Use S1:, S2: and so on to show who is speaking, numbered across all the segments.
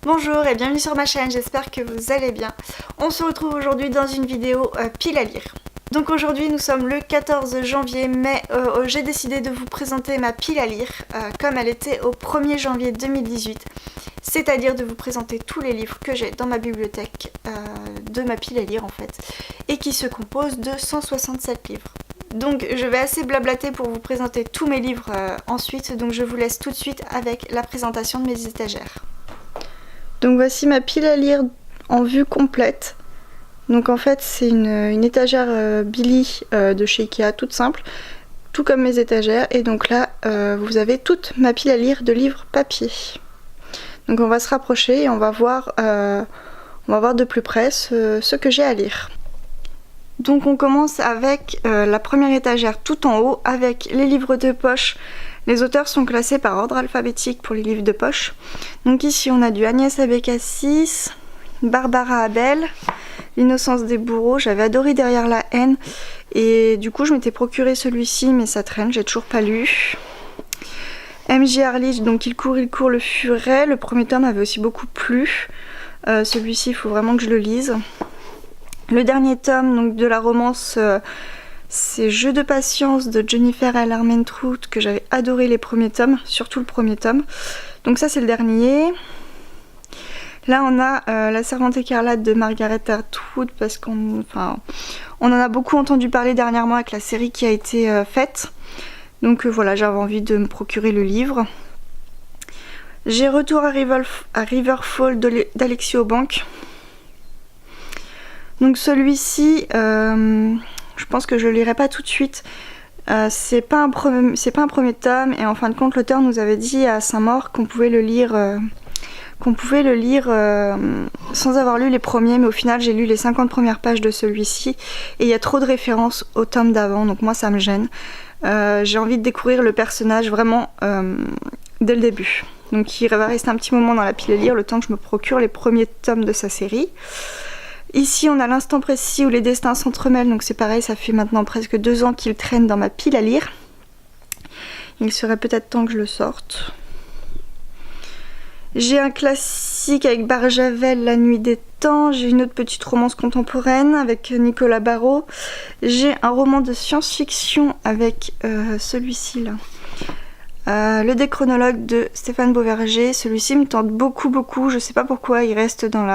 S1: Bonjour et bienvenue sur ma chaîne, j'espère que vous allez bien. On se retrouve aujourd'hui dans une vidéo pile à lire. Donc aujourd'hui nous sommes le 14 janvier, mais j'ai décidé de vous présenter ma pile à lire comme elle était au 1er janvier 2018. C'est-à-dire de vous présenter tous les livres que j'ai dans ma bibliothèque de ma pile à lire en fait. Et qui se compose de 167 livres. Donc je vais assez blablater pour vous présenter tous mes livres ensuite, donc je vous laisse tout de suite avec la présentation de mes étagères. Donc voici ma pile à lire en vue complète. Donc en fait c'est une étagère Billy de chez Ikea, toute simple, tout comme mes étagères. Et donc là vous avez toute ma pile à lire de livres papier. Donc on va se rapprocher et on va voir de plus près ce que j'ai à lire. Donc on commence avec la première étagère tout en haut avec les livres de poche. Les auteurs sont classés par ordre alphabétique pour les livres de poche. Donc ici on a du Agnès Abécassis, Barbara Abel, L'innocence des bourreaux. J'avais adoré Derrière la haine et du coup je m'étais procuré celui-ci mais ça traîne, j'ai toujours pas lu. M.J. Arledge, donc Il court, le furet. Le premier tome avait aussi beaucoup plu. Celui-ci il faut vraiment que je le lise. Le dernier tome donc, de la romance, c'est Jeu de patience de Jennifer L. Armentrout, que j'avais adoré les premiers tomes, surtout le premier tome. Donc ça c'est le dernier. Là on a La Servante écarlate de Margaret Atwood, parce on en a beaucoup entendu parler dernièrement avec la série qui a été faite. Donc voilà, j'avais envie de me procurer le livre. J'ai Retour à Riverfall d'Alexis Aubanque. Donc celui-ci, je pense que je le lirai pas tout de suite. C'est pas un premier tome et en fin de compte l'auteur nous avait dit à Saint-Maur qu'on pouvait le lire, sans avoir lu les premiers, mais au final j'ai lu les 50 premières pages de celui-ci et il y a trop de références au tome d'avant, donc moi ça me gêne. J'ai envie de découvrir le personnage vraiment dès le début. Donc il va rester un petit moment dans la pile à lire le temps que je me procure les premiers tomes de sa série. Ici on a L'instant précis où les destins s'entremêlent, donc c'est pareil, ça fait maintenant presque 2 ans qu'il traîne dans ma pile à lire. Il serait peut-être temps que je le sorte. J'ai un classique avec Barjavel, La nuit des temps. J'ai une autre petite romance contemporaine avec Nicolas Barrault. J'ai un roman de science-fiction avec celui-ci là. Le déchronologue de Stéphane Beauverger. Celui-ci me tente beaucoup. Je sais pas pourquoi il reste dans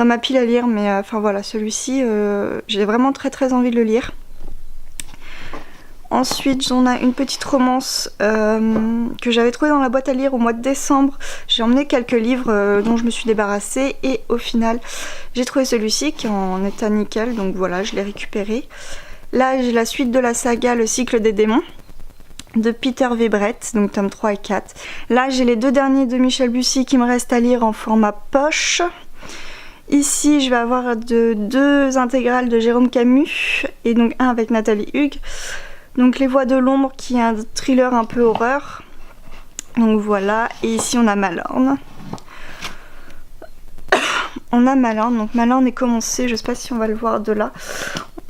S1: ma pile à lire, mais enfin voilà, celui-ci j'ai vraiment très envie de le lire. Ensuite j'en ai une petite romance que j'avais trouvée dans la boîte à lire au mois de décembre. J'ai emmené quelques livres dont je me suis débarrassée et au final j'ai trouvé celui-ci qui est en état nickel, donc voilà, je l'ai récupéré. Là j'ai la suite de la saga Le cycle des démons de Peter Weibret, donc tome 3 et 4. Là j'ai les 2 derniers de Michel Bussy qui me restent à lire en format poche. Ici je vais avoir 2 intégrales de Jérôme Camus et donc un avec Nathalie Hugues. Donc Les Voix de l'ombre qui est un thriller un peu horreur. Donc voilà, et ici on a Malorne. On a Malorne, donc Malorne est commencé, je sais pas si on va le voir de là.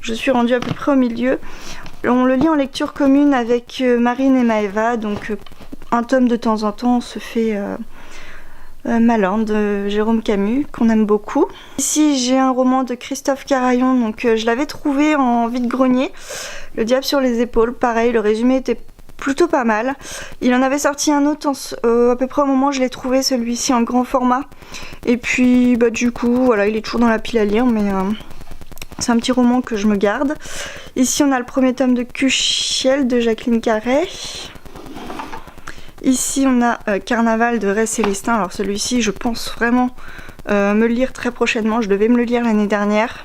S1: Je suis rendue à peu près au milieu. On le lit en lecture commune avec Marine et Maëva, donc un tome de temps en temps on se fait Malorne de Jérôme Camus, qu'on aime beaucoup. Ici j'ai un roman de Christophe Carayon, donc je l'avais trouvé en vide-grenier. Le diable sur les épaules, pareil, le résumé était plutôt pas mal. Il en avait sorti un autre à peu près au moment où je l'ai trouvé, celui-ci en grand format. Et puis bah du coup, voilà, il est toujours dans la pile à lire, mais c'est un petit roman que je me garde. Ici on a le premier tome de Cuchiel de Jacqueline Carré. Ici on a Carnaval de Ray Célestin. Alors celui-ci je pense vraiment me le lire très prochainement. Je devais me le lire l'année dernière.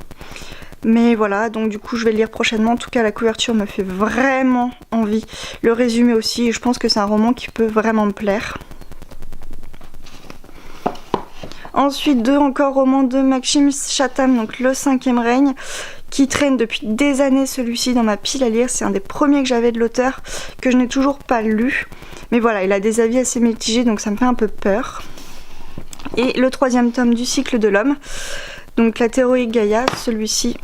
S1: Mais voilà, donc du coup je vais le lire prochainement. En tout cas la couverture me fait vraiment envie. Le résumé aussi, et je pense que c'est un roman qui peut vraiment me plaire. Ensuite 2 encore romans de Maxime Chatham, donc Le 5e règne, qui traîne depuis des années celui-ci dans ma pile à lire. C'est un des premiers que j'avais de l'auteur, que je n'ai toujours pas lu. Mais voilà, il a des avis assez mitigés, donc ça me fait un peu peur. Et le 3e tome du cycle de l'homme, donc La théorie Gaïa, celui-ci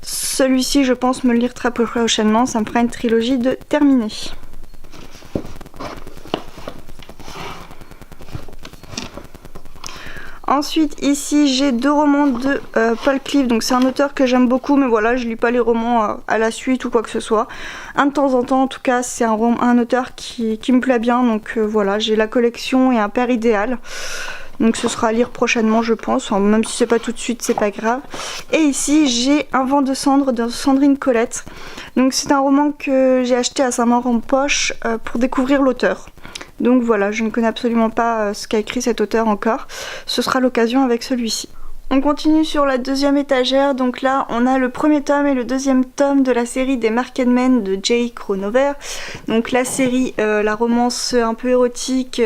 S1: je pense me le lire très prochainement, ça me fera une trilogie de terminée. Ensuite ici j'ai 2 romans de Paul Cliff, donc c'est un auteur que j'aime beaucoup, mais voilà, je lis pas les romans à la suite ou quoi que ce soit. Un de temps en temps, en tout cas, c'est un auteur qui me plaît bien, donc voilà, j'ai la collection et Un père idéal. Donc ce sera à lire prochainement je pense, enfin, même si c'est pas tout de suite c'est pas grave. Et ici j'ai Un vent de cendre de Sandrine Colette. Donc c'est un roman que j'ai acheté à Saint-Maur-en-Poche pour découvrir l'auteur. Donc voilà, je ne connais absolument pas ce qu'a écrit cet auteur encore. Ce sera l'occasion avec celui-ci. On continue sur la deuxième étagère, donc là on a le premier tome et le deuxième tome de la série des Market Men de Jay Kronover. Donc la série, la romance un peu érotique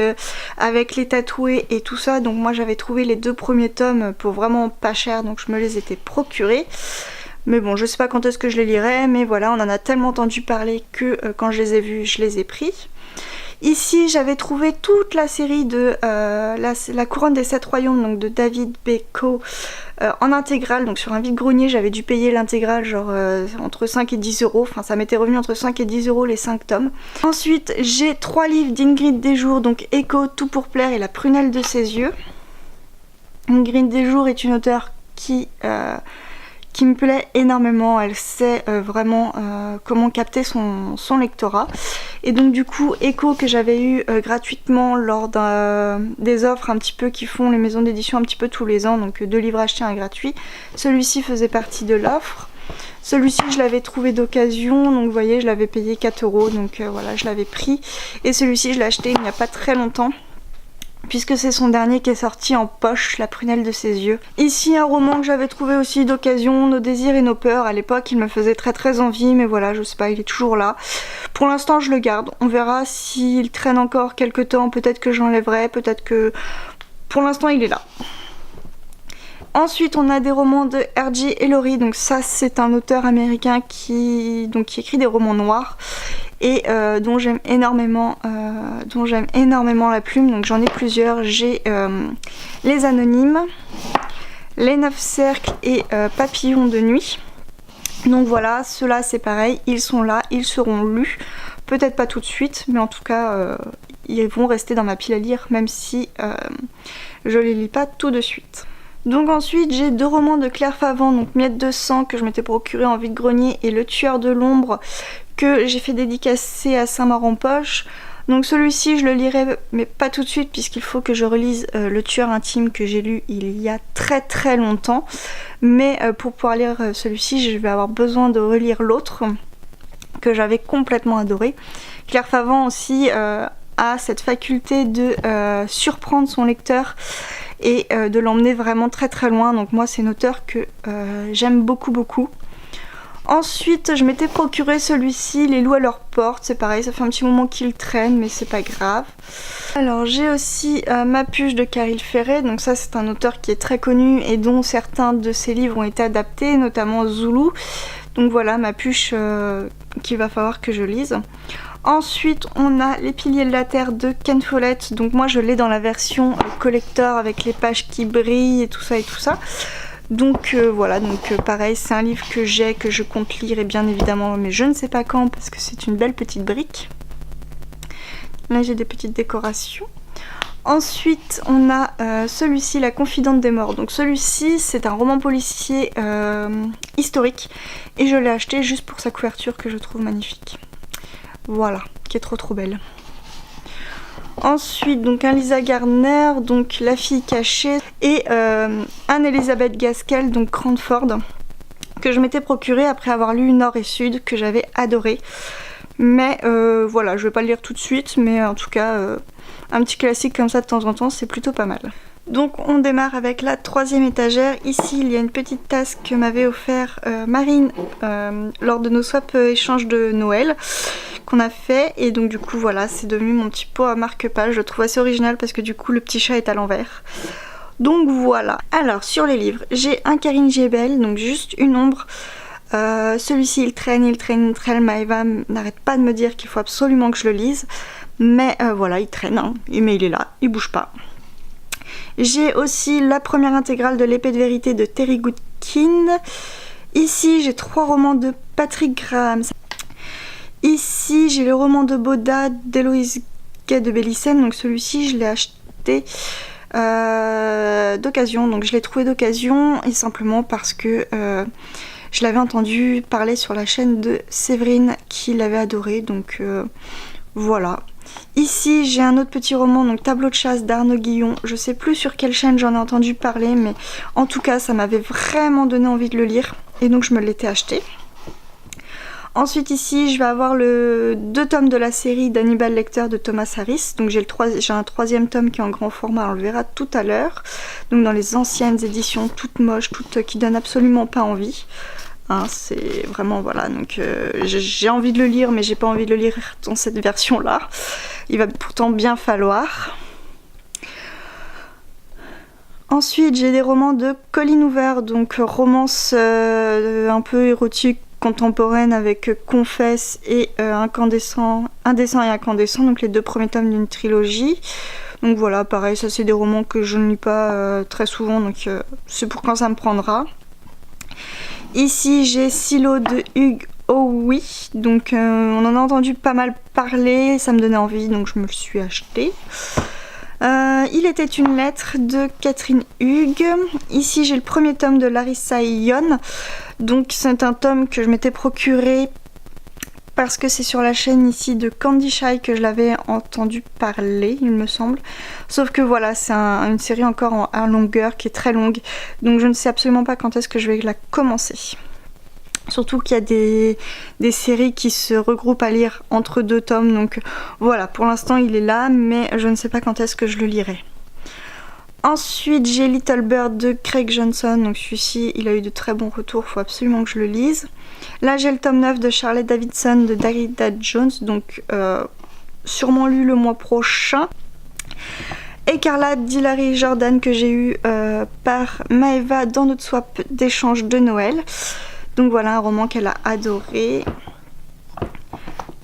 S1: avec les tatoués et tout ça. Donc moi j'avais trouvé les 2 premiers tomes pour vraiment pas cher, donc je me les étais procurés. Mais bon, je sais pas quand est-ce que je les lirai, mais voilà, on en a tellement entendu parler que quand je les ai vus, je les ai pris. Ici j'avais trouvé toute la série de la couronne des 7 royaumes, donc de David Beko en intégrale, donc sur un vide-grenier j'avais dû payer l'intégrale genre entre 5 et 10 euros, enfin ça m'était revenu entre 5 et 10 euros les 5 tomes. Ensuite j'ai 3 livres d'Ingrid Desjours, donc Echo, Tout pour plaire et La prunelle de ses yeux. Ingrid Desjours est une auteure qui me plaît énormément, elle sait vraiment comment capter son lectorat. Et donc du coup Echo que j'avais eu gratuitement lors des offres un petit peu qui font les maisons d'édition un petit peu tous les ans, donc 2 livres achetés, 1 gratuit. Celui-ci faisait partie de l'offre. Celui-ci je l'avais trouvé d'occasion, donc vous voyez je l'avais payé 4 euros, donc voilà je l'avais pris. Et celui-ci je l'ai acheté il n'y a pas très longtemps, puisque c'est son dernier qui est sorti en poche, La prunelle de ses yeux. Ici un roman que j'avais trouvé aussi d'occasion, Nos désirs et nos peurs. À l'époque il me faisait très envie, mais voilà, je sais pas, il est toujours là. Pour l'instant je le garde, on verra s'il traîne encore quelques temps, peut-être que j'enlèverai, peut-être que... Pour l'instant il est là. Ensuite on a des romans de R.J. Ellory, donc ça c'est un auteur américain qui écrit des romans noirs et dont j'aime énormément la plume, donc j'en ai plusieurs. J'ai Les Anonymes, Les 9 cercles et Papillons de nuit. Donc voilà, ceux-là c'est pareil, ils sont là, ils seront lus, peut-être pas tout de suite, mais en tout cas ils vont rester dans ma pile à lire, même si je les lis pas tout de suite. Donc ensuite j'ai 2 romans de Claire Favant, donc Miette de sang que je m'étais procuré en vide-grenier et Le tueur de l'ombre que j'ai fait dédicacer à Saint-Maur-en-Poche. Donc celui-ci je le lirai mais pas tout de suite puisqu'il faut que je relise Le tueur intime que j'ai lu il y a très longtemps. Mais pour pouvoir lire celui-ci je vais avoir besoin de relire l'autre que j'avais complètement adoré. Claire Favant aussi a cette faculté de surprendre son lecteur et de l'emmener vraiment très loin, donc moi c'est une auteure que j'aime beaucoup. Ensuite je m'étais procuré celui-ci, Les loups à leur porte, c'est pareil, ça fait un petit moment qu'il traîne mais c'est pas grave. Alors j'ai aussi Ma puce de Caril Ferret, donc ça c'est un auteur qui est très connu et dont certains de ses livres ont été adaptés, notamment Zoulou. Donc voilà, Ma puce qu'il va falloir que je lise. Ensuite on a Les piliers de la terre de Ken Follett, donc moi je l'ai dans la version collector avec les pages qui brillent et tout ça. Donc voilà, donc pareil c'est un livre que je compte lire et bien évidemment, mais je ne sais pas quand parce que c'est une belle petite brique. Là j'ai des petites décorations. Ensuite on a celui-ci, La confidente des morts. Donc celui-ci c'est un roman policier historique et je l'ai acheté juste pour sa couverture que je trouve magnifique. Voilà, qui est trop belle. Ensuite donc un Lisa Gardner, donc La fille cachée, et un Elisabeth Gaskell, donc Cranford, que je m'étais procuré après avoir lu Nord et Sud, que j'avais adoré. Mais voilà, je vais pas le lire tout de suite, mais en tout cas un petit classique comme ça de temps en temps c'est plutôt pas mal. Donc on démarre avec la 3e étagère. Ici il y a une petite tasse que m'avait offert Marine lors de nos swaps échanges de Noël qu'on a fait, et donc du coup voilà, c'est devenu mon petit pot à marque-page. Je le trouve assez original parce que du coup le petit chat est à l'envers. Donc voilà. Alors sur les livres, j'ai un Karine Jebel, donc juste une ombre. Celui-ci il traîne, Maëva n'arrête pas de me dire qu'il faut absolument que je le lise, mais voilà, il traîne, hein. Mais il est là, il bouge pas. J'ai aussi la première intégrale de L'épée de vérité de Terry Goodkin. Ici j'ai 3 romans de Patrick Graham. Ici j'ai le roman de Boda d'Héloïse Gay de Bellicène, donc celui-ci je l'ai acheté d'occasion. Donc je l'ai trouvé d'occasion et simplement parce que je l'avais entendu parler sur la chaîne de Séverine qui l'avait adoré. Donc voilà. Ici j'ai un autre petit roman, donc Tableau de chasse d'Arnaud Guillon. Je sais plus sur quelle chaîne j'en ai entendu parler, mais en tout cas ça m'avait vraiment donné envie de le lire et donc je me l'étais acheté. Ensuite ici je vais avoir le 2 tomes de la série d'Hannibal Lecter de Thomas Harris. Donc j'ai un 3e tome qui est en grand format, on le verra tout à l'heure. Donc dans les anciennes éditions toutes moches, toutes qui donnent absolument pas envie. Hein, c'est vraiment voilà, donc j'ai envie de le lire mais j'ai pas envie de le lire dans cette version là. Il va pourtant bien falloir. Ensuite j'ai des romans de Colleen Hoover, donc romance un peu érotique contemporaine avec Confesse et Indécent et Incandescent, donc les 2 premiers tomes d'une trilogie. Donc voilà, pareil, ça c'est des romans que je ne lis pas très souvent, donc c'est pour quand ça me prendra. Ici j'ai Silo de Hugh Howey, donc on en a entendu pas mal parler, ça me donnait envie donc je me le suis acheté. Il était une lettre de Catherine Hughes. Ici j'ai le 1er tome de Larissa Yon, donc c'est un tome que je m'étais procuré parce que c'est sur la chaîne ici de Candy Shy que je l'avais entendu parler, il me semble. Sauf que voilà, c'est une série encore en longueur qui est très longue, donc je ne sais absolument pas quand est-ce que je vais la commencer. Surtout qu'il y a des séries qui se regroupent à lire entre 2 tomes, donc voilà, pour l'instant il est là, mais je ne sais pas quand est-ce que je le lirai. Ensuite j'ai Little Bird de Craig Johnson, donc celui-ci il a eu de très bons retours, il faut absolument que je le lise. Là j'ai le tome 9 de Charlotte Davidson de Darida Jones, donc sûrement lu le mois prochain. Écarlate d'Hilary Jordan que j'ai eu par Maëva dans notre swap d'échange de Noël. Donc voilà un roman qu'elle a adoré.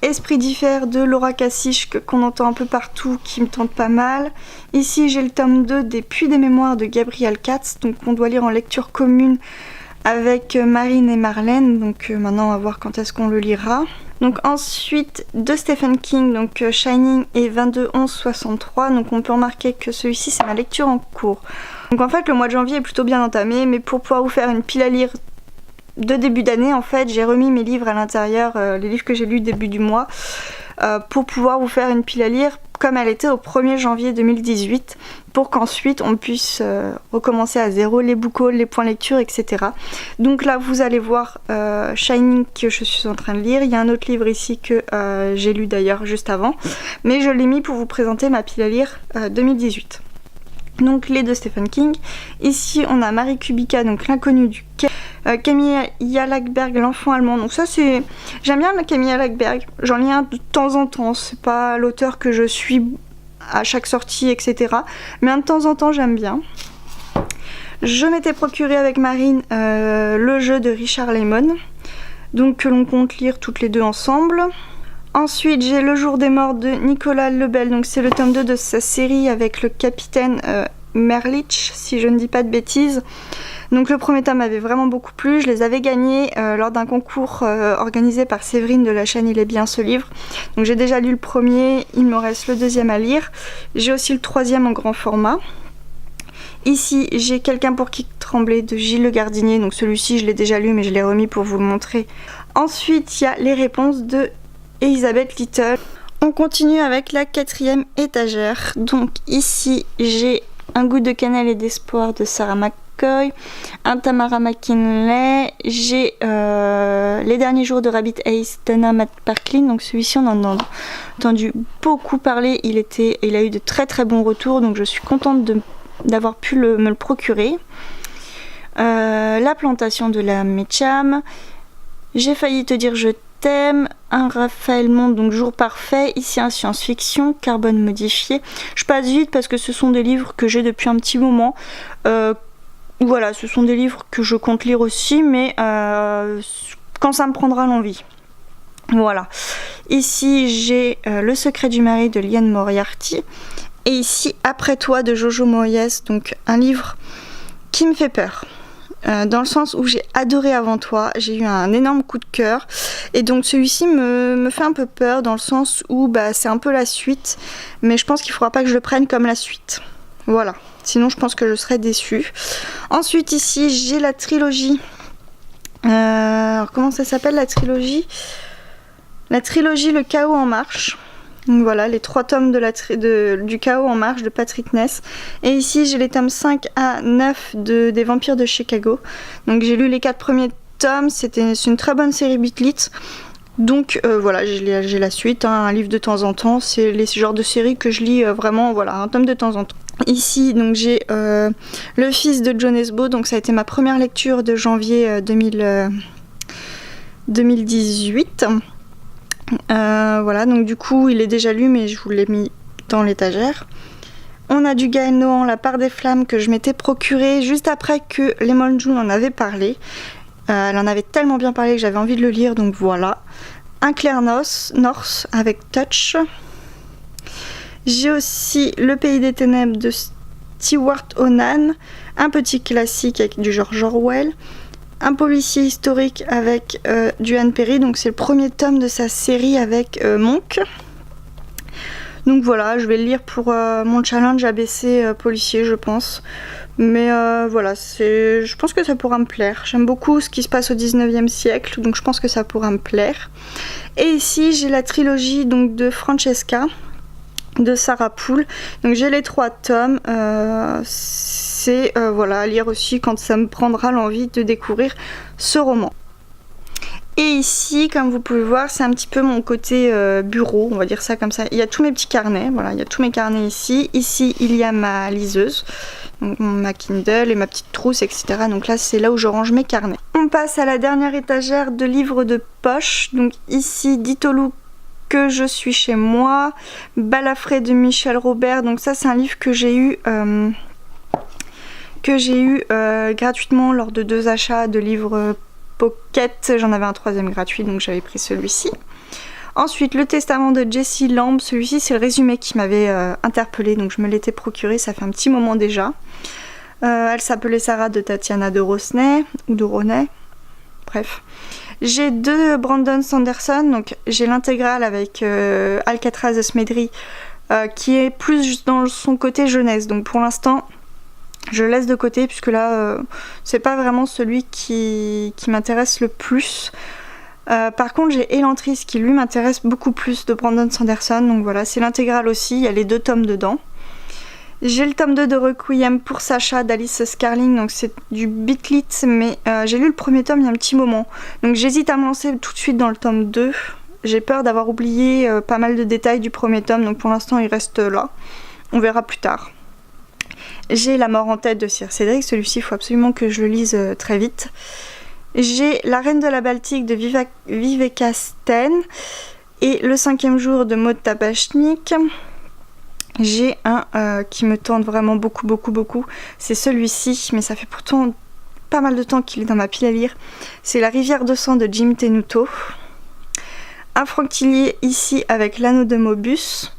S1: Esprit d'Hiver de Laura Cassiche qu'on entend un peu partout, qui me tente pas mal. Ici j'ai le tome 2 des Puits des Mémoires de Gabrielle Katz, donc on doit lire en lecture commune avec Marine et Marlène, donc maintenant on va voir quand est-ce qu'on le lira. Donc ensuite de Stephen King, donc Shining et 22-11-63, donc on peut remarquer que celui-ci c'est ma lecture en cours. Donc en fait le mois de janvier est plutôt bien entamé, mais pour pouvoir vous faire une pile à lire de début d'année, en fait j'ai remis mes livres à l'intérieur, les livres que j'ai lus début du mois, pour pouvoir vous faire une pile à lire comme elle était au 1er janvier 2018, pour qu'ensuite on puisse recommencer à zéro les book hauls, les points lecture, etc. Donc là vous allez voir Shining que je suis en train de lire. Il y a un autre livre ici que j'ai lu d'ailleurs juste avant, mais je l'ai mis pour vous présenter ma pile à lire 2018. Donc les de Stephen King. Ici on a Marie Kubica, donc L'inconnu du quai. Camilla Lackberg, L'enfant allemand. Donc ça c'est... J'aime bien Camilla Lackberg. J'en lis un de temps en temps. C'est pas l'auteur que je suis à chaque sortie, etc. Mais un de temps en temps j'aime bien. Je m'étais procuré avec Marine le jeu de Richard Lemon. Donc que l'on compte lire toutes les deux ensemble. Ensuite j'ai Le jour des morts de Nicolas Lebel, donc c'est le tome 2 de sa série avec le capitaine Merlich, si je ne dis pas de bêtises. Donc le premier tome m'avait vraiment beaucoup plu, je les avais gagnés lors d'un concours organisé par Séverine de la chaîne Il est bien ce livre. Donc j'ai déjà lu le premier, il me reste le deuxième à lire. J'ai aussi le troisième en grand format. Ici j'ai Quelqu'un pour qui trembler de Gilles Le Gardinier, donc celui-ci je l'ai déjà lu mais je l'ai remis pour vous le montrer. Ensuite il y a Les réponses de Elisabeth Little. On continue avec la 4e étagère. Donc ici j'ai Un goût de cannelle et d'espoir de Sarah McCoy, un Tamara McKinley, j'ai Les derniers jours de Rabbit Ace d'Anna McPartlin. Donc celui-ci on en a entendu beaucoup parler, il a eu de très très bons retours, donc je suis contente d'avoir pu me le procurer. La plantation de la Mecham, J'ai failli te dire je t'aime, un Raphaël Monde, donc Jour parfait, ici un science-fiction, Carbone modifié. Je passe vite parce que ce sont des livres que j'ai depuis un petit moment. Voilà, ce sont des livres que je compte lire aussi, mais quand ça me prendra l'envie. Voilà. Ici j'ai Le secret du mari de Liane Moriarty. Et ici Après toi de Jojo Moyes, donc un livre qui me fait peur. Dans le sens où j'ai adoré Avant toi, j'ai eu un énorme coup de cœur et donc celui-ci me fait un peu peur dans le sens où c'est un peu la suite, mais je pense qu'il ne faudra pas que je le prenne comme la suite. Voilà, sinon je pense que je serais déçue. Ensuite ici j'ai la trilogie. Alors comment ça s'appelle la trilogie? La trilogie Le Chaos en marche. Donc voilà, les 3 tomes du Chaos en marche de Patrick Ness. Et ici j'ai les tomes 5 à 9 des Vampires de Chicago. Donc j'ai lu les 4 premiers tomes, c'est une très bonne série Bitlit. Donc voilà, j'ai la suite, hein, un livre de temps en temps. C'est les genres de séries que je lis vraiment, voilà, un tome de temps en temps. Ici donc j'ai Le Fils de Jon Esbo, donc ça a été ma première lecture de janvier 2018. Voilà, donc du coup il est déjà lu mais je vous l'ai mis dans l'étagère. On a du Gaël Nohan, La part des flammes, que je m'étais procuré juste après que Lemon June en avait parlé. Elle en avait tellement bien parlé que j'avais envie de le lire, donc voilà. Un Claire North avec Touch. J'ai aussi Le Pays des Ténèbres de Stewart O'Nan, un petit classique avec du George Orwell. Un policier historique avec du Anne Perry, donc c'est le premier tome de sa série avec Monk. Donc voilà, je vais le lire pour mon challenge ABC policier, je pense. Mais voilà, je pense que ça pourra me plaire. J'aime beaucoup ce qui se passe au 19e siècle, donc je pense que ça pourra me plaire. Et ici, j'ai la trilogie donc, de Francesca, de Sarah Poole. Donc j'ai les 3 tomes. C'est voilà, à lire aussi quand ça me prendra l'envie de découvrir ce roman. Et ici, comme vous pouvez voir, c'est un petit peu mon côté bureau, on va dire ça comme ça. Il y a tous mes petits carnets, voilà, il y a tous mes carnets ici. Ici, il y a ma liseuse, donc ma Kindle et ma petite trousse, etc. Donc là, c'est là où je range mes carnets. On passe à la dernière étagère de livres de poche. Donc ici, Ditolou, que je suis chez moi. Balafré de Michel Robert. Donc ça, c'est un livre que j'ai eu... gratuitement lors de 2 achats de livres Pocket. J'en avais un 3e gratuit, donc j'avais pris celui-ci. Ensuite, Le Testament de Jessie Lamb. Celui-ci, c'est le résumé qui m'avait interpellée, donc je me l'étais procuré, ça fait un petit moment déjà. Elle s'appelait Sarah de Tatiana de Rosnay, ou de Ronay, bref. J'ai 2 Brandon Sanderson, donc j'ai l'intégrale avec Alcatraz de Smedry, qui est plus dans son côté jeunesse, donc pour l'instant... je le laisse de côté puisque là c'est pas vraiment celui qui m'intéresse le plus. Par contre j'ai Elantris qui lui m'intéresse beaucoup plus de Brandon Sanderson, donc voilà, c'est l'intégrale aussi, il y a les 2 tomes dedans. J'ai le tome 2 de Requiem pour Sacha d'Alice Scarling, donc c'est du Bitlit, mais j'ai lu le premier tome il y a un petit moment, donc j'hésite à me lancer tout de suite dans le tome 2. J'ai peur d'avoir oublié pas mal de détails du premier tome, donc pour l'instant il reste là, on verra plus tard. J'ai La mort en tête de Sir Cédric, celui-ci il faut absolument que je le lise très vite. J'ai La reine de la Baltique de Viveka Sten et Le 5e jour de Maud Tabachnik. J'ai un qui me tente vraiment beaucoup, c'est celui-ci, mais ça fait pourtant pas mal de temps qu'il est dans ma pile à lire. C'est La rivière de sang de Jim Tenuto. Un Franquillier ici avec L'anneau de Mobius.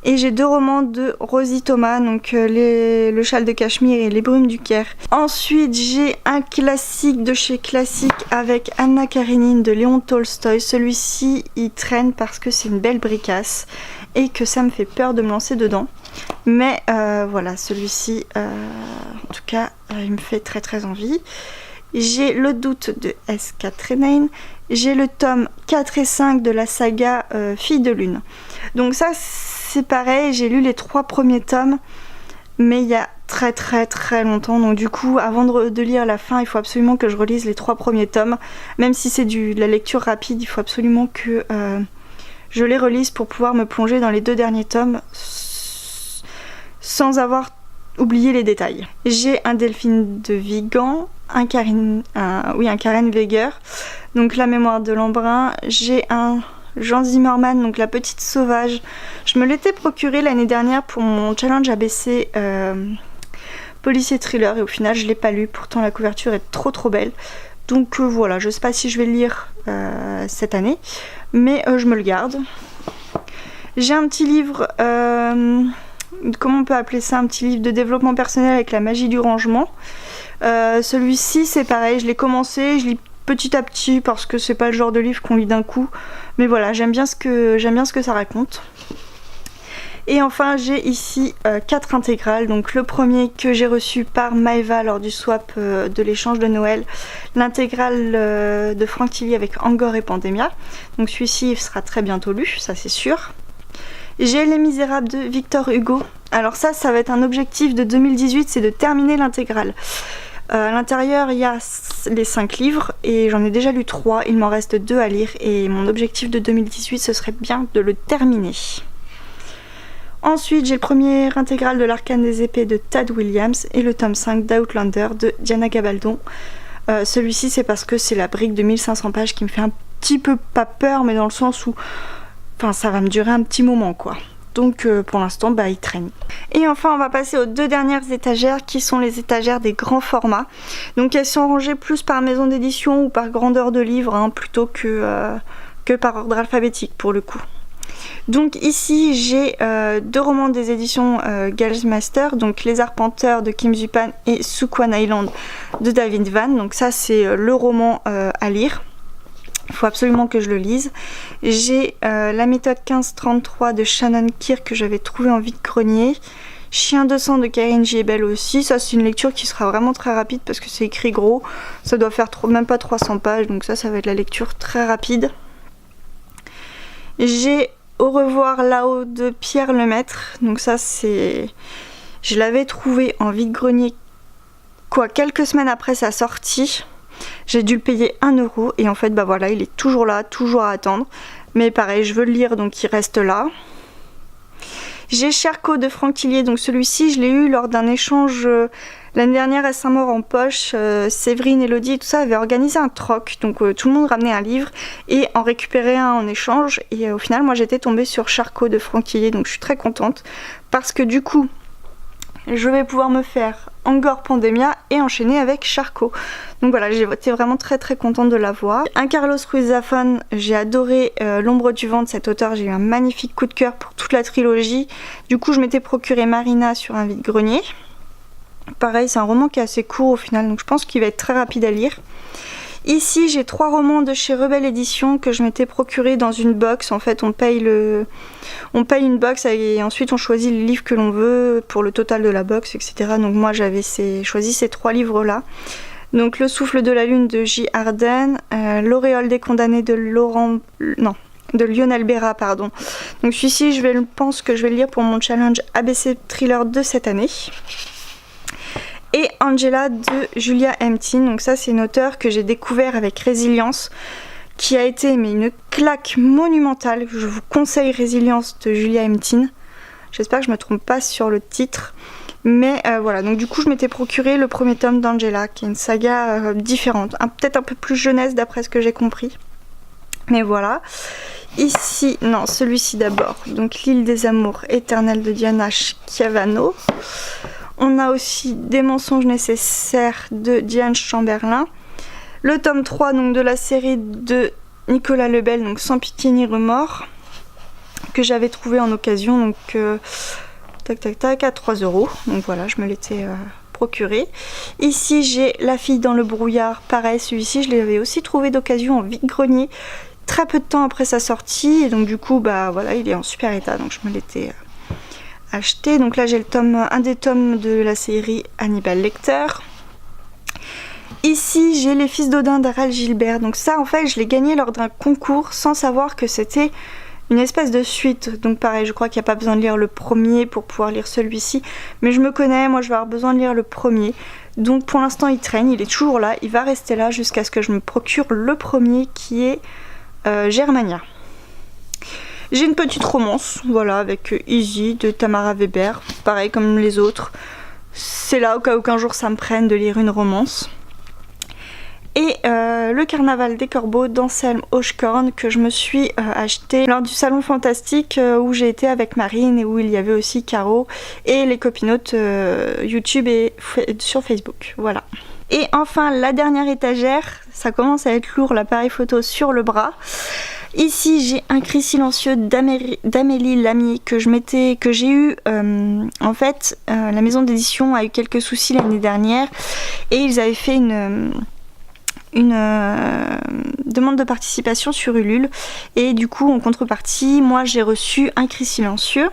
S1: Et j'ai 2 romans de Rosie Thomas, donc Le châle de Cachemire et Les brumes du Caire. Ensuite, j'ai un classique de chez Classique avec Anna Karénine de Léon Tolstoï. Celui-ci, il traîne parce que c'est une belle bricasse et que ça me fait peur de me lancer dedans. Mais voilà, celui-ci, en tout cas, il me fait très envie. J'ai Le doute de S. Catherine. J'ai le tome 4 et 5 de la saga Fille de Lune. Donc ça, c'est pareil, j'ai lu les 3 premiers tomes, mais il y a très longtemps. Donc du coup, avant de lire la fin, il faut absolument que je relise les 3 premiers tomes. Même si c'est de la lecture rapide, il faut absolument que je les relise pour pouvoir me plonger dans les 2 derniers tomes sans avoir oublié les détails. J'ai un Delphine de Vigan, un Karen Weger, donc La mémoire de l'embrun. J'ai un Jean Zimmerman, donc La petite sauvage. Je me l'étais procuré l'année dernière pour mon challenge ABC policier thriller et au final je l'ai pas lu, pourtant la couverture est trop belle. Donc voilà, je sais pas si je vais le lire cette année, mais je me le garde. J'ai un petit livre, comment on peut appeler ça, un petit livre de développement personnel avec la magie du rangement. Celui-ci c'est pareil, je l'ai commencé, je lis petit à petit parce que c'est pas le genre de livre qu'on lit d'un coup, mais voilà, j'aime bien ce que ça raconte. Et enfin j'ai ici 4 intégrales. Donc le premier que j'ai reçu par Maëva lors du swap de l'échange de Noël, l'intégrale de Franck Tilly avec Angor et Pandemia. Donc celui-ci sera très bientôt lu, ça c'est sûr. J'ai Les Misérables de Victor Hugo. Alors ça va être un objectif de 2018, c'est de terminer l'intégrale. À l'intérieur il y a les 5 livres et j'en ai déjà lu 3, il m'en reste 2 à lire et mon objectif de 2018 ce serait bien de le terminer. Ensuite j'ai le premier intégral de l'Arcane des épées de Tad Williams et le tome 5 d'Outlander de Diana Gabaldon. Celui-ci c'est parce que c'est la brique de 1500 pages qui me fait un petit peu pas peur, mais dans le sens où ça va me durer un petit moment quoi. Donc pour l'instant il traîne. Et enfin on va passer aux 2 dernières étagères qui sont les étagères des grands formats. Donc elles sont rangées plus par maison d'édition ou par grandeur de livre plutôt que par ordre alphabétique pour le coup. Donc ici j'ai 2 romans des éditions Galsmaster, donc Les Arpenteurs de Kim Zupan et Sukwan Island de David Van. Donc ça c'est le roman à lire. Il faut absolument que je le lise. J'ai La méthode 1533 de Shannon Kirk que j'avais trouvé en vide-grenier. Chien de sang de Karine Giebel aussi. Ça c'est une lecture qui sera vraiment très rapide parce que c'est écrit gros. Ça doit faire même pas 300 pages, donc ça va être la lecture très rapide. J'ai Au revoir là-haut de Pierre Lemaître. Donc ça c'est... Je l'avais trouvé en vide-grenier quelques semaines après sa sortie. J'ai dû le payer 1 € et en fait voilà, il est toujours là, toujours à attendre. Mais pareil, je veux le lire donc il reste là. J'ai Charcot de Franck Tilly, donc celui-ci je l'ai eu lors d'un échange l'année dernière à Saint-Maur en Poche. Séverine, Elodie et tout ça avaient organisé un troc, donc tout le monde ramenait un livre et en récupérait un en échange. Et au final moi j'étais tombée sur Charcot de Franck Tilly, donc je suis très contente parce que du coup je vais pouvoir me faire Angor Pandemia et enchaîner avec Charcot. Donc voilà, j'ai été vraiment très contente de l'avoir. Un Carlos Ruiz Zafón, j'ai adoré L'ombre du vent de cet auteur, j'ai eu un magnifique coup de cœur pour toute la trilogie. Du coup je m'étais procuré Marina sur un vide-grenier. Pareil, c'est un roman qui est assez court au final, donc je pense qu'il va être très rapide à lire. Ici j'ai 3 romans de chez Rebelle Édition que je m'étais procuré dans une box. En fait on paye une box et ensuite on choisit le livre que l'on veut pour le total de la box, etc. Donc moi j'avais choisi ces 3 livres là. Donc Le souffle de la lune de J. Arden, L'auréole des condamnés de Lionel Béra, pardon. Donc celui-ci je pense que je vais le lire pour mon challenge ABC Thriller de cette année. Et Angela de Julia Emtin, donc ça c'est une auteure que j'ai découvert avec Résilience, qui a été une claque monumentale. Je vous conseille Résilience de Julia Emtin. J'espère que je me trompe pas sur le titre. Mais voilà, donc du coup je m'étais procuré le premier tome d'Angela, qui est une saga différente, peut-être un peu plus jeunesse d'après ce que j'ai compris. Mais voilà. Ici, non, celui-ci d'abord, donc L'île des amours éternels de Diana Schiavano. On a aussi Des mensonges nécessaires de Diane Chamberlain. Le tome 3 donc, de la série de Nicolas Lebel, donc Sans pitié ni remords, que j'avais trouvé en occasion, donc à 3 €. Donc voilà, je me l'étais procuré. Ici j'ai La fille dans le brouillard, pareil, celui-ci je l'avais aussi trouvé d'occasion en vide-grenier, très peu de temps après sa sortie, et donc du coup voilà, il est en super état, donc je me l'étais acheté. Donc là j'ai un des tomes de la série Hannibal Lecter. Ici j'ai Les fils d'Odin d'Harald Gilbert. Donc ça en fait je l'ai gagné lors d'un concours sans savoir que c'était une espèce de suite. Donc pareil, je crois qu'il n'y a pas besoin de lire le premier pour pouvoir lire celui-ci. Mais je me connais, moi je vais avoir besoin de lire le premier. Donc pour l'instant il traîne, il est toujours là, il va rester là jusqu'à ce que je me procure le premier qui est Germania. J'ai une petite romance, voilà, avec Easy de Tamara Weber, pareil comme les autres. C'est là au cas où qu'un jour ça me prenne de lire une romance. Et Le carnaval des corbeaux d'Anselme Hochkorn que je me suis acheté lors du salon fantastique où j'ai été avec Marine et où il y avait aussi Caro et les copinotes YouTube et sur Facebook, voilà. Et enfin la dernière étagère, ça commence à être lourd, l'appareil photo sur le bras. Ici j'ai Un cri silencieux d'Amélie Lamy que j'ai eu en fait la maison d'édition a eu quelques soucis l'année dernière et ils avaient fait une demande de participation sur Ulule et du coup en contrepartie moi j'ai reçu Un cri silencieux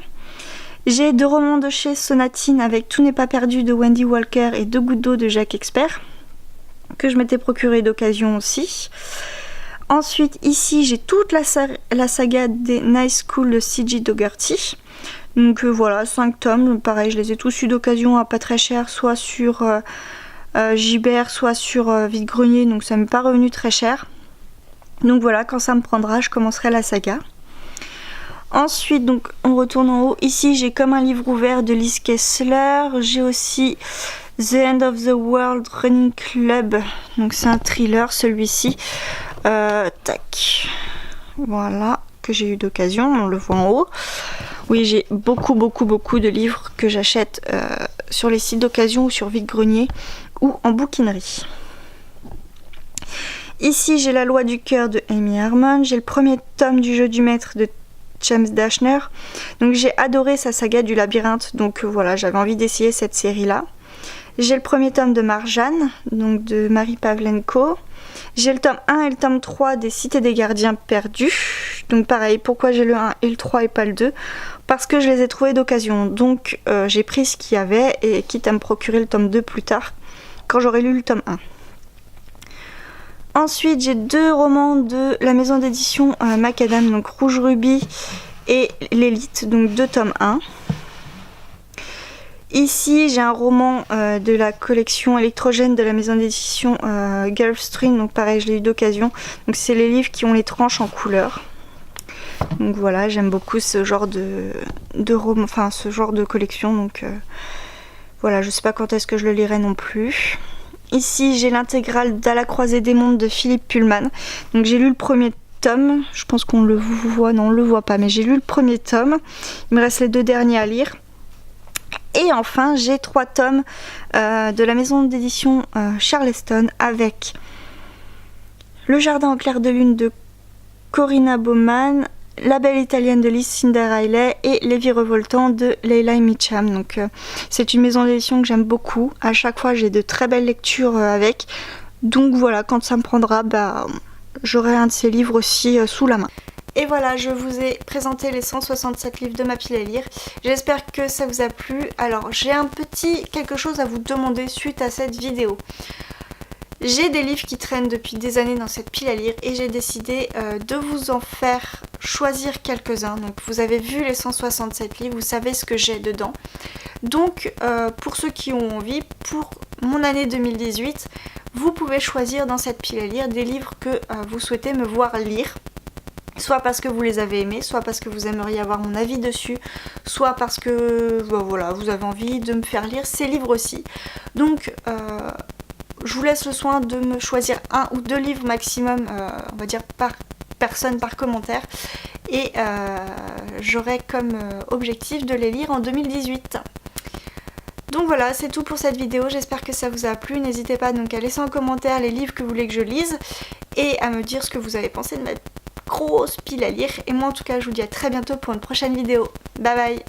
S1: J'ai 2 romans de chez Sonatine avec Tout n'est pas perdu de Wendy Walker et 2 gouttes d'eau de Jacques Expert, que je m'étais procuré d'occasion aussi. Ensuite, ici, j'ai toute la saga des Nice School de C.J. Dougherty. Donc voilà, 5 tomes, pareil, je les ai tous eu d'occasion à pas très cher, soit sur Gibert, soit sur Vide-Grenier, donc ça m'est pas revenu très cher. Donc voilà, quand ça me prendra, je commencerai la saga. Ensuite, donc on retourne en haut. Ici, j'ai Comme un livre ouvert de Liz Kessler. J'ai aussi The End of the World Running Club. Donc c'est un thriller, celui-ci. Tac. Voilà, que j'ai eu d'occasion, on le voit en haut. Oui, j'ai beaucoup de livres que j'achète sur les sites d'occasion ou sur Vide-Grenier ou en bouquinerie. Ici, j'ai La loi du cœur de Amy Harmon. J'ai le premier tome du Jeu du maître de James Dashner. Donc j'ai adoré sa saga du labyrinthe, donc voilà, j'avais envie d'essayer cette série-là. J'ai le premier tome de Marjane, donc de Marie Pavlenko. J'ai le tome 1 et le tome 3 des Cités des gardiens perdus. Donc pareil, pourquoi j'ai le 1 et le 3 et pas le 2 ? Parce que je les ai trouvés d'occasion. Donc j'ai pris ce qu'il y avait et quitte à me procurer le tome 2 plus tard, quand j'aurai lu le tome 1. Ensuite, j'ai 2 romans de la maison d'édition Macadam, donc Rouge Rubis et L'Élite, donc 2 tomes 1. Ici, j'ai un roman de la collection électrogène de la maison d'édition Gulfstream, donc pareil, je l'ai eu d'occasion. Donc c'est les livres qui ont les tranches en couleur. Donc voilà, j'aime beaucoup ce genre de roman, enfin ce genre de collection, donc voilà, je sais pas quand est-ce que je le lirai non plus. Ici, j'ai l'intégrale d'À la croisée des mondes de Philippe Pullman. Donc j'ai lu le premier tome, je pense qu'on le voit, non on le voit pas, mais j'ai lu le premier tome. Il me reste les 2 derniers à lire. Et enfin, j'ai 3 tomes de la maison d'édition Charleston avec Le jardin en clair de lune de Corinna Baumann, La belle italienne de Lucinda Riley et Les virevoltants de Leila Mitcham. Donc c'est une maison d'édition que j'aime beaucoup. À chaque fois, j'ai de très belles lectures avec. Donc voilà, quand ça me prendra, j'aurai un de ces livres aussi sous la main. Et voilà, je vous ai présenté les 167 livres de ma pile à lire. J'espère que ça vous a plu. Alors, j'ai un petit quelque chose à vous demander suite à cette vidéo. J'ai des livres qui traînent depuis des années dans cette pile à lire et j'ai décidé de vous en faire choisir quelques-uns. Donc vous avez vu les 167 livres, vous savez ce que j'ai dedans. Donc pour ceux qui ont envie, pour mon année 2018, vous pouvez choisir dans cette pile à lire des livres que vous souhaitez me voir lire. Soit parce que vous les avez aimés, soit parce que vous aimeriez avoir mon avis dessus, soit parce que voilà, vous avez envie de me faire lire ces livres aussi. Donc je vous laisse le soin de me choisir 1 ou 2 livres maximum, on va dire par personne, par commentaire. Et j'aurai comme objectif de les lire en 2018. Donc voilà, c'est tout pour cette vidéo, j'espère que ça vous a plu. N'hésitez pas donc à laisser en commentaire les livres que vous voulez que je lise et à me dire ce que vous avez pensé de ma grosse pile à lire. Et moi en tout cas, je vous dis à très bientôt pour une prochaine vidéo. Bye bye!